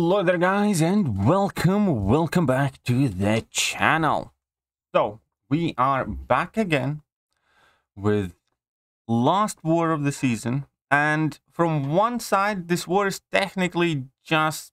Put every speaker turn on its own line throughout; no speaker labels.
Hello there guys, and welcome back to the channel. So we are back again with last war of the season, and from one side this war is technically just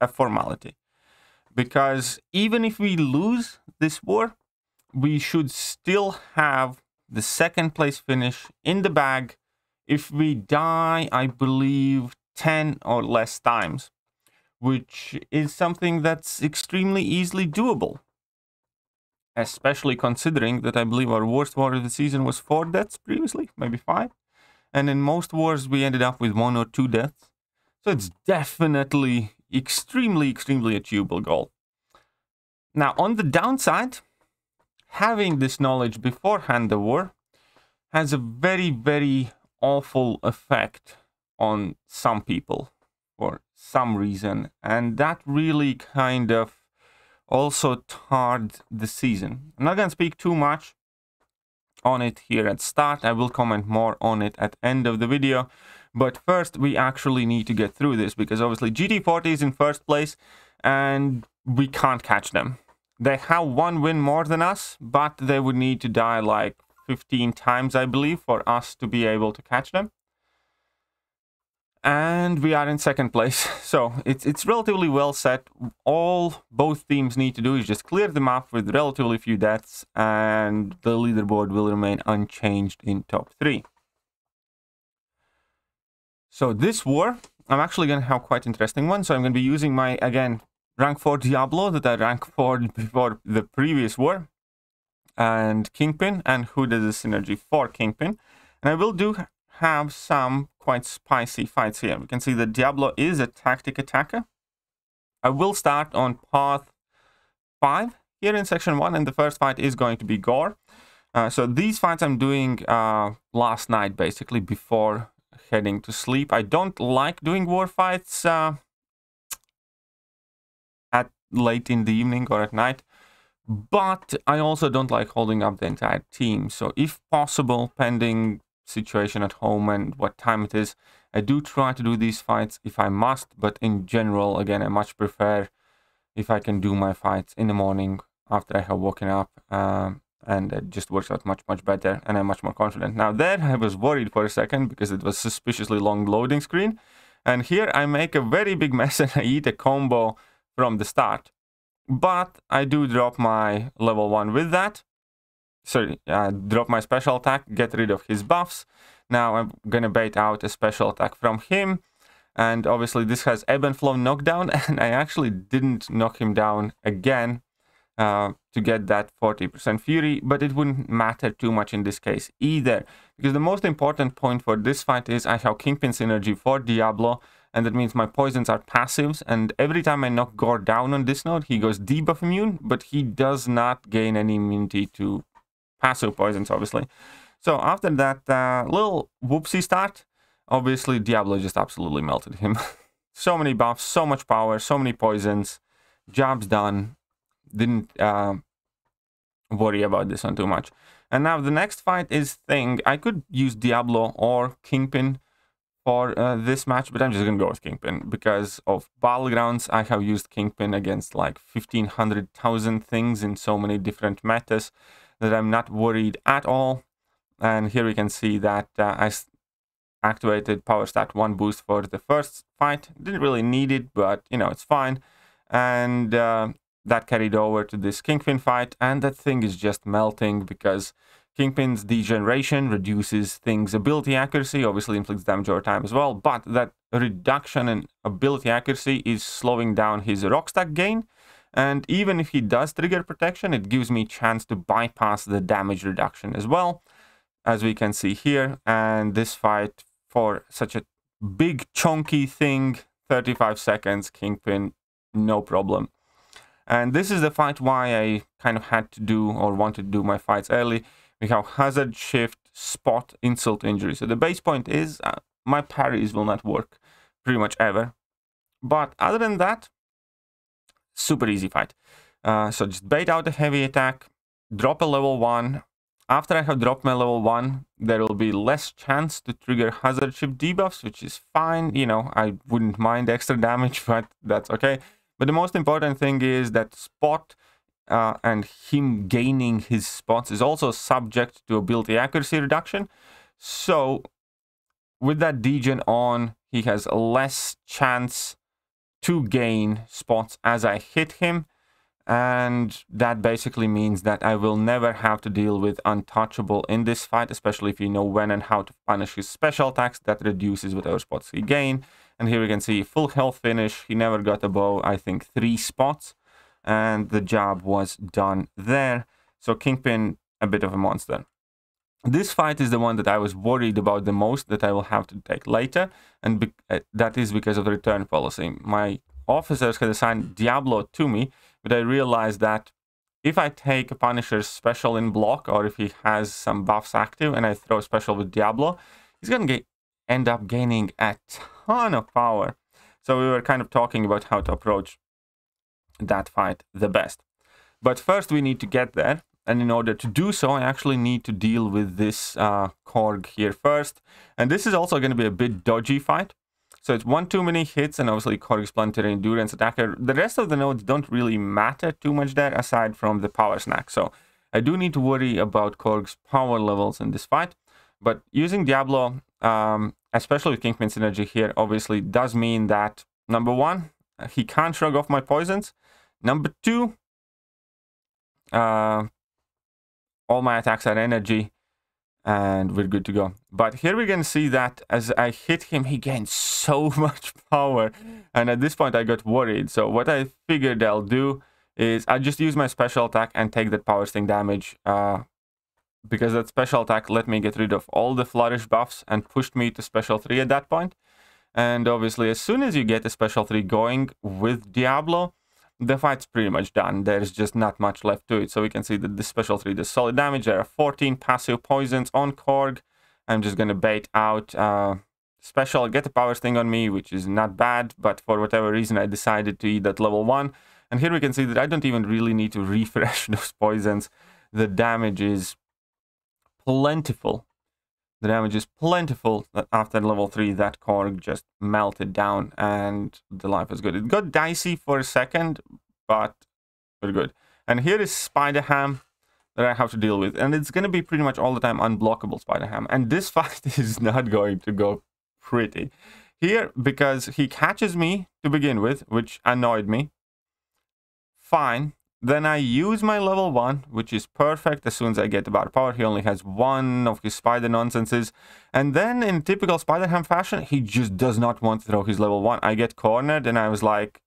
a formality, because even if we lose this war, we should still have the second place finish in the bag if we die, I believe, 10 or less times, which is something that's extremely easily doable. Especially considering that I believe our worst war of the season was 4 deaths previously, maybe 5. And in most wars we ended up with 1 or 2 deaths. So it's definitely extremely achievable goal. Now on the downside, having this knowledge beforehand the war has a very awful effect on some people for some reason, and that really kind of also tarred the season. I'm not going to speak too much on it here at start. I will comment more on it at end of the video, but first we actually need to get through this, because obviously GT40 is in first place and we can't catch them. They have 1 win more than us, but they would need to die like 15 times, I believe, for us to be able to catch them. And we are in second place, so it's relatively well set. All both teams need to do is just clear the map with relatively few deaths, and the leaderboard will remain unchanged in top 3. So this war, I'm actually going to have quite interesting one. So I'm going to be using my, again, rank 4 Diablo that I rank 4 before the previous war, and Kingpin, and who does the synergy for Kingpin. And I will have some quite spicy fights here. We can see that Diablo is a tactic attacker. I will start on path 5 here in section 1, and the first fight is going to be Gore. So these fights I'm doing last night, basically, before heading to sleep. I don't like doing war fights at late in the evening or at night, but I also don't like holding up the entire team. So if possible, pending situation at home and what time it is, I do try to do these fights if I must, but in general, again, I much prefer if I can do my fights in the morning after I have woken up, and it just works out much better, and I'm much more confident. Now there I was worried for a second because it was suspiciously long loading screen, and here I make a very big mess and I eat a combo from the start, but I do drop my level 1 with that. Sorry, drop my special attack, get rid of his buffs. Now I'm gonna bait out a special attack from him, and obviously this has ebb and flow knockdown, and I actually didn't knock him down again to get that 40% fury, but it wouldn't matter too much in this case either, because the most important point for this fight is I have Kingpin synergy for Diablo, and that means my poisons are passives, and every time I knock Gore down on this node, he goes debuff immune, but he does not gain any immunity to passive poisons, obviously. So after that little whoopsie start, obviously Diablo just absolutely melted him. So many buffs, so much power, so many poisons, job's done. Didn't worry about this one too much. And now the next fight is Thing. I could use Diablo or Kingpin for this match, but I'm just gonna go with Kingpin because of Battlegrounds. I have used Kingpin against like 1,500,000 things in so many different metas that I'm not worried at all. And here we can see that I activated Power Stat 1 boost for the first fight. Didn't really need it, but you know, it's fine. And that carried over to this Kingpin fight, and that Thing is just melting because Kingpin's degeneration reduces Thing's ability accuracy, obviously inflicts damage over time as well, but that reduction in ability accuracy is slowing down his rock stack gain. And even if he does trigger protection, it gives me a chance to bypass the damage reduction as well, as we can see here. And this fight, for such a big chunky thing, 35 seconds, Kingpin, no problem. And this is the fight why I kind of had to do or wanted to do my fights early. We have hazard, shift, spot, insult, injury. So the base point is my parries will not work pretty much ever. But other than that, super easy fight. So just bait out a heavy attack, drop a level 1, after I have dropped my level 1, there will be less chance to trigger hazard shift debuffs, which is fine. You know, I wouldn't mind extra damage, but that's okay. But the most important thing is that spot and him gaining his spots is also subject to ability accuracy reduction. So with that degen on, he has less chance to gain spots as I hit him. And that basically means that I will never have to deal with untouchable in this fight, especially if you know when and how to punish his special attacks. That reduces whatever spots he gain. And here we can see full health finish. He never got above, I think, 3 spots. And the job was done there. So Kingpin, a bit of a monster. This fight is the one that I was worried about the most, that I will have to take later. And that is because of the return policy. My officers had assigned Diablo to me, but I realized that if I take a Punisher's special in block, or if he has some buffs active and I throw special with Diablo, he's going to end up gaining a ton of power. So we were kind of talking about how to approach that fight the best. But first we need to get there. And in order to do so, I actually need to deal with this Korg here first. And this is also going to be a bit dodgy fight. So it's 1 too many hits, and obviously Korg's planetary endurance attacker. The rest of the nodes don't really matter too much there, aside from the power snack. So I do need to worry about Korg's power levels in this fight. But using Diablo, especially with Kingpin synergy here, obviously does mean that, number 1, he can't shrug off my poisons. Number 2, all my attacks are energy, and we're good to go. But here we can see that as I hit him, he gained so much power. And at this point, I got worried. So what I figured I'll do is I'll just use my special attack and take that power sting damage. Because that special attack let me get rid of all the flourish buffs and pushed me to special 3 at that point. And obviously, as soon as you get a special 3 going with Diablo, the fight's pretty much done. There's just not much left to it. So we can see that the special 3 does solid damage. There are 14 passive poisons on Korg. I'm just going to bait out special, get a power sting on me, which is not bad. But for whatever reason, I decided to eat at level 1. And here we can see that I don't even really need to refresh those poisons. The damage is plentiful. The damage is plentiful. After level 3, that Korg just melted down and the life was good. It got dicey for a second, but we're good. And here is Spider-Ham that I have to deal with. And it's going to be pretty much all the time unblockable Spider-Ham. And this fight is not going to go pretty. Here, because he catches me to begin with, which annoyed me. Fine. Then I use my level 1, which is perfect. As soon as I get about power, he only has 1 of his spider nonsenses. And then in typical Spider-Ham fashion, he just does not want to throw his level 1. I get cornered and I was like,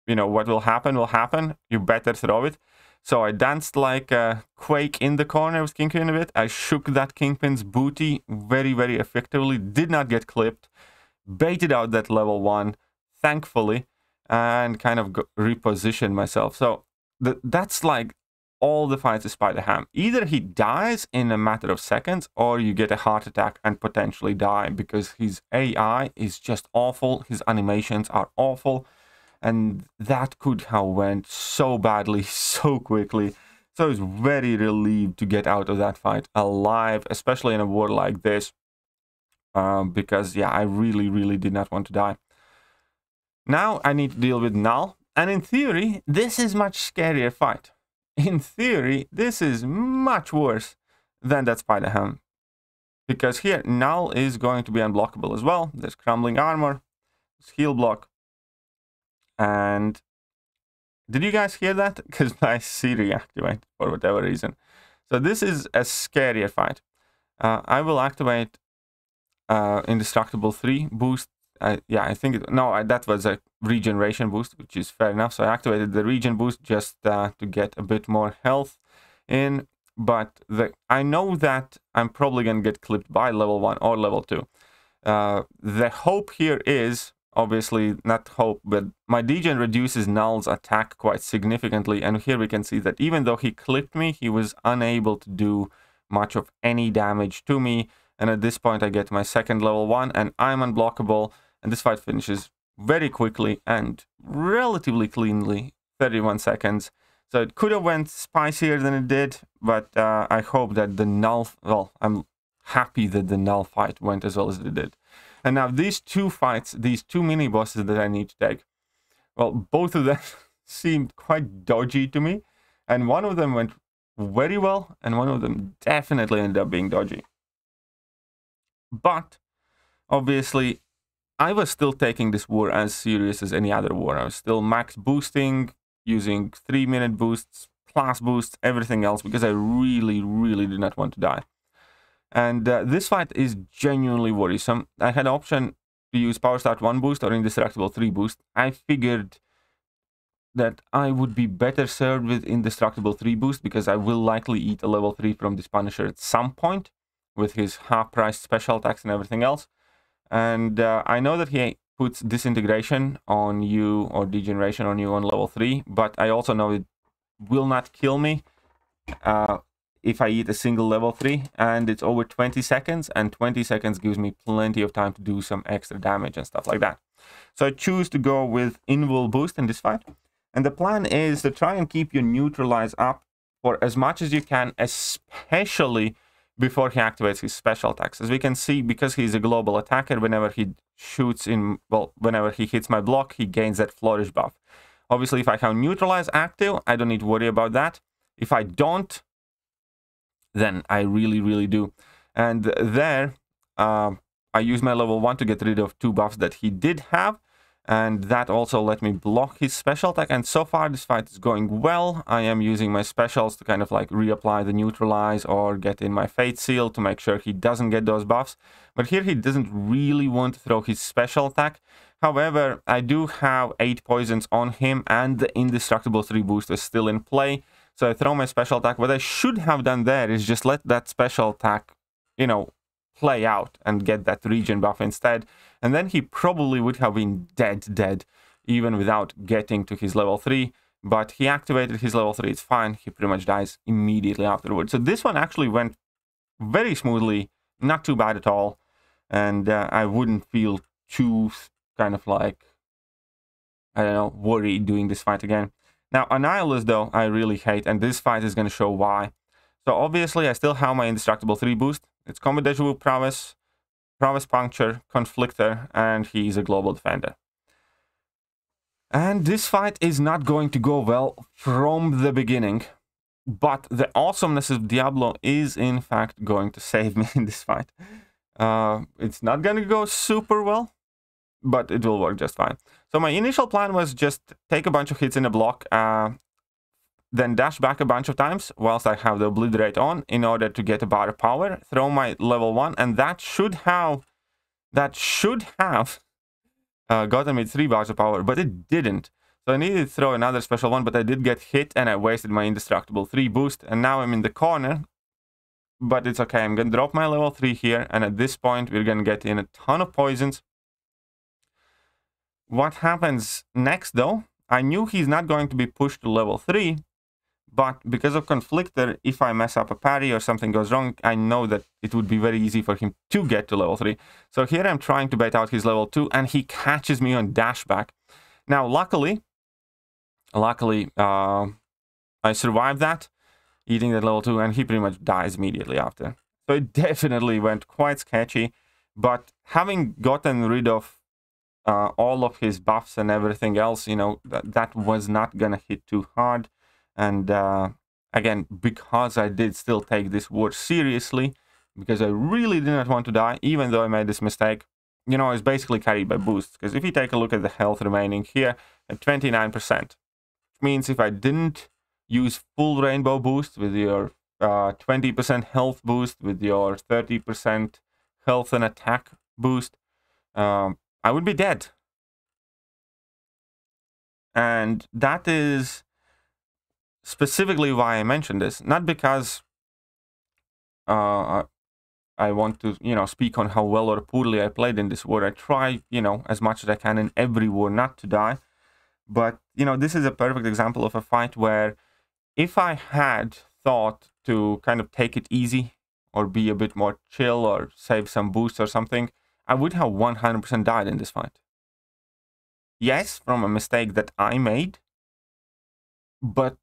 you know, what will happen will happen. You better throw it. So I danced like a quake in the corner with Kingpin a bit. I shook that Kingpin's booty very, very effectively. Did not get clipped. Baited out that level 1, thankfully, and kind of repositioned myself. So that's like all the fights of Spider-Ham. Either he dies in a matter of seconds, or you get a heart attack and potentially die, because his AI is just awful. His animations are awful. And that could have went so badly, so quickly. So I was very relieved to get out of that fight alive, especially in a war like this. Because, yeah, I really, really did not want to die. Now I need to deal with Null. And in theory, this is much scarier fight. In theory, this is much worse than that Spider-Ham. Because here, Null is going to be unblockable as well. There's crumbling armor, there's heal block. And did you guys hear that? Because my Siri activated for whatever reason. So this is a scarier fight. I will activate Indestructible 3 boost. Yeah, I think that was a regeneration boost, which is fair enough. So I activated the regen boost just to get a bit more health in. But I know that I'm probably going to get clipped by level 1 or level 2. The hope here is, obviously not hope, but my degen reduces Null's attack quite significantly. And here we can see that even though he clipped me, he was unable to do much of any damage to me. And at this point I get my second level 1 and I'm unblockable. And this fight finishes very quickly and relatively cleanly, 31 seconds. So it could have went spicier than it did, but I hope that the null, well, I'm happy that the null fight went as well as it did. And now these two fights, these two mini bosses that I need to take, well, both of them seemed quite dodgy to me, and one of them went very well, and one of them definitely ended up being dodgy. But obviously, I was still taking this war as serious as any other war. I was still max boosting, using 3-minute boosts, class boosts, everything else, because I really, really did not want to die. And this fight is genuinely worrisome. I had an option to use Power Start 1 boost or Indestructible 3 boost. I figured that I would be better served with Indestructible 3 boost, because I will likely eat a level 3 from this Punisher at some point with his half-price special attacks and everything else. And I know that he puts Disintegration on you or Degeneration on you on level 3, but I also know it will not kill me if I eat a single level 3, and it's over 20 seconds, and 20 seconds gives me plenty of time to do some extra damage and stuff like that. So I choose to go with Invul boost in this fight, and the plan is to try and keep your neutralize up for as much as you can, especially before he activates his special attacks. As we can see, because he's a global attacker, whenever he shoots in, well, whenever he hits my block, he gains that flourish buff. Obviously, if I have neutralize active, I don't need to worry about that. If I don't, then I really, really do. And there, I use my level 1 to get rid of 2 buffs that he did have, and that also let me block his special attack. And so far, this fight is going well. I am using my specials to kind of like reapply the neutralize or get in my fate seal to make sure he doesn't get those buffs. But here he doesn't really want to throw his special attack. However, I do have 8 poisons on him, and the Indestructible 3 boost is still in play. So I throw my special attack. What I should have done there is just let that special attack, you know, play out and get that regen buff instead. And then he probably would have been dead, even without getting to his level 3. But he activated his level 3, it's fine. He pretty much dies immediately afterwards. So this one actually went very smoothly, not too bad at all. And I wouldn't feel too kind of like, I don't know, worried doing this fight again. Now, Annihilus, though, I really hate, and this fight is going to show why. So, obviously, I still have my Indestructible 3 boost. It's Combat Deja Vu Prowess, Prowess Puncture, Conflictor, and he's a Global Defender. And this fight is not going to go well from the beginning, but the awesomeness of Diablo is, in fact, going to save me in this fight. It's not going to go super well, but it will work just fine. So my initial plan was just take a bunch of hits in a block, then dash back a bunch of times whilst I have the Obliterate on in order to get a bar of power, throw my level 1, and that should have gotten me 3 bars of power, but it didn't. So I needed to throw another special one, but I did get hit and I wasted my Indestructible 3 boost, and now I'm in the corner. But it's okay, I'm going to drop my level 3 here, and at this point we're going to get in a ton of poisons. What happens next, though, I knew he's not going to be pushed to level 3, but because of Conflictor, if I mess up a parry or something goes wrong, I know that it would be very easy for him to get to level 3. So here I'm trying to bait out his level 2, and he catches me on dashback. Now, luckily, I survived that, eating that level 2, and he pretty much dies immediately after. So it definitely went quite sketchy, but having gotten rid of all of his buffs and everything else, you know, that was not gonna hit too hard. And again, because I did still take this war seriously, because I really did not want to die, even though I made this mistake, you know, it's basically carried by boosts. Because if you take a look at the health remaining here at 29%, which means if I didn't use full rainbow boost with your 20% health boost, with your 30% health and attack boost, I would be dead. And that is specifically why I mentioned this. Not because I want to, you know, speak on how well or poorly I played in this war. I try, you know, as much as I can in every war not to die. But, you know, this is a perfect example of a fight where if I had thought to kind of take it easy or be a bit more chill or save some boosts or something, I would have 100% died in this fight. Yes, from a mistake that I made, but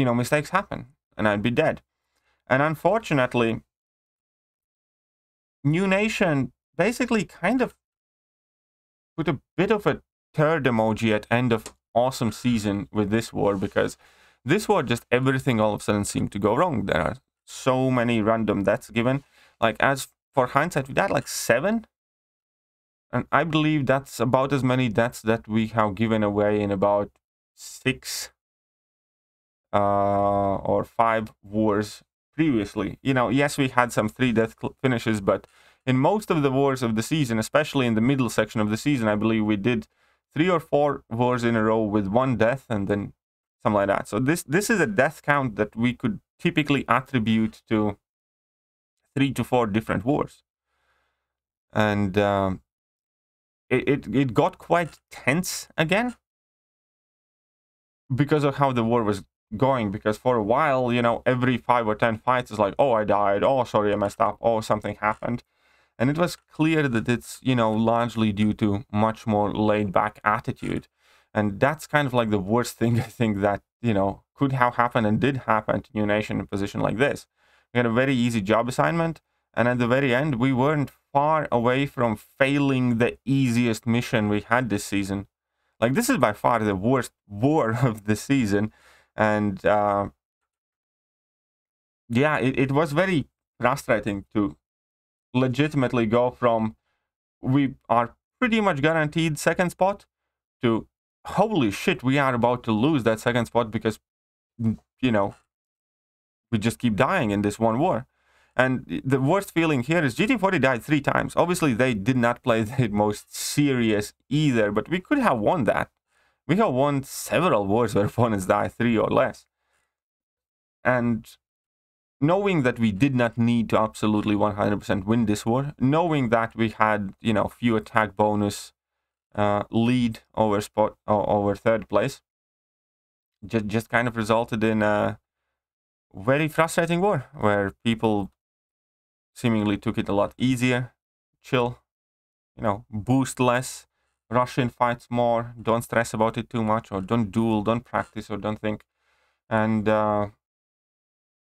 mistakes happen and I'd be dead. And unfortunately, New Nation basically kind of put a bit of a third emoji at end of awesome season with this war, because this war just everything all of a sudden seemed to go wrong. There are so many random deaths given. Like, as for hindsight, we died like 7. And I believe that's about as many deaths that we have given away in about 6 or 5 wars previously. Yes, we had some 3 death finishes, but in most of the wars of the season, especially in the middle section of the season, I believe we did 3 or 4 wars in a row with 1 death and then something like that. So this is a death count that we could typically attribute to 3 to 4 different wars. And it got quite tense again because of how the war was going. Because for a while, every 5 or 10 fights is like, oh, I died, oh, sorry, I messed up, oh, something happened. And it was clear that it's, largely due to much more laid-back attitude. And that's kind of like the worst thing, I think, that, could have happened and did happen to New Nation in a position like this. We had a very easy job assignment, and at the very end, we weren't far away from failing the easiest mission we had this season. Like, this is by far the worst war of the season. And, yeah, it was very frustrating to legitimately go from we are pretty much guaranteed 2nd spot to holy shit, we are about to lose that 2nd spot because we just keep dying in this one war. And the worst feeling here is GT40 died 3 times. Obviously they did not play the most serious either, but we could have won that. We have won several wars where opponents die 3 or less. And knowing that we did not need to absolutely 100% win this war, knowing that we had, few attack bonus lead over 3rd place, just kind of resulted in a very frustrating war where people seemingly took it a lot easier, chill, boost less, rush in fights more, don't stress about it too much, or don't duel, don't practice, or don't think. And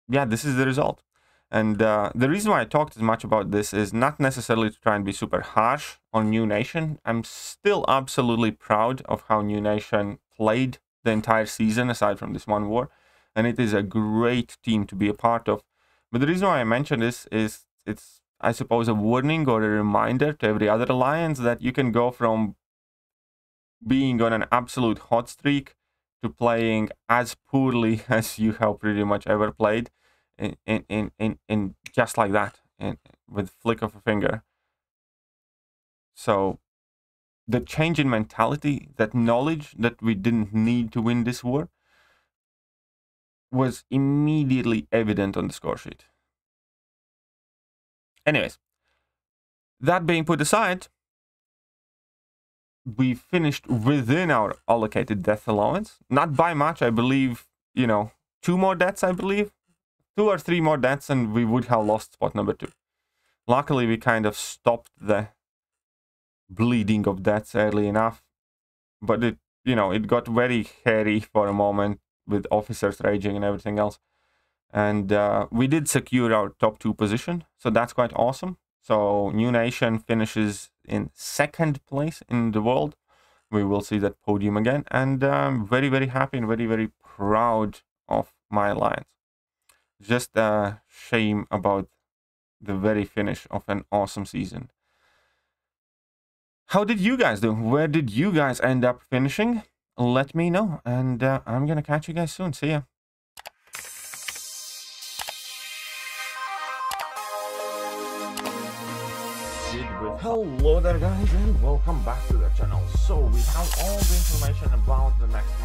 yeah, this is the result. And the reason why I talked as much about this is not necessarily to try and be super harsh on New Nation. I'm still absolutely proud of how New Nation played the entire season, aside from this one war. And it is a great team to be a part of. But the reason why I mention this is it's, I suppose, a warning or a reminder to every other alliance that you can go from being on an absolute hot streak to playing as poorly as you have pretty much ever played in just like that, with flick of a finger. So the change in mentality, that knowledge that we didn't need to win this war, was immediately evident on the score sheet. Anyways, that being put aside, we finished within our allocated death allowance. Not by much, I believe, 2 more deaths, I believe. 2 or 3 more deaths and we would have lost spot number 2. Luckily, we kind of stopped the bleeding of deaths early enough. But it got very hairy for a moment with officers raging and everything else. And we did secure our top 2 position, so that's quite awesome. So New Nation finishes in 2nd place in the world. We will see that podium again, and I'm very, very happy and very, very proud of my alliance. Just a shame about the very finish of an awesome season. How did you guys do? Where did you guys end up finishing? Let me know, and I'm gonna catch you guys soon. See ya. Hello there guys, and welcome back to the channel. So we have all the information about the next month.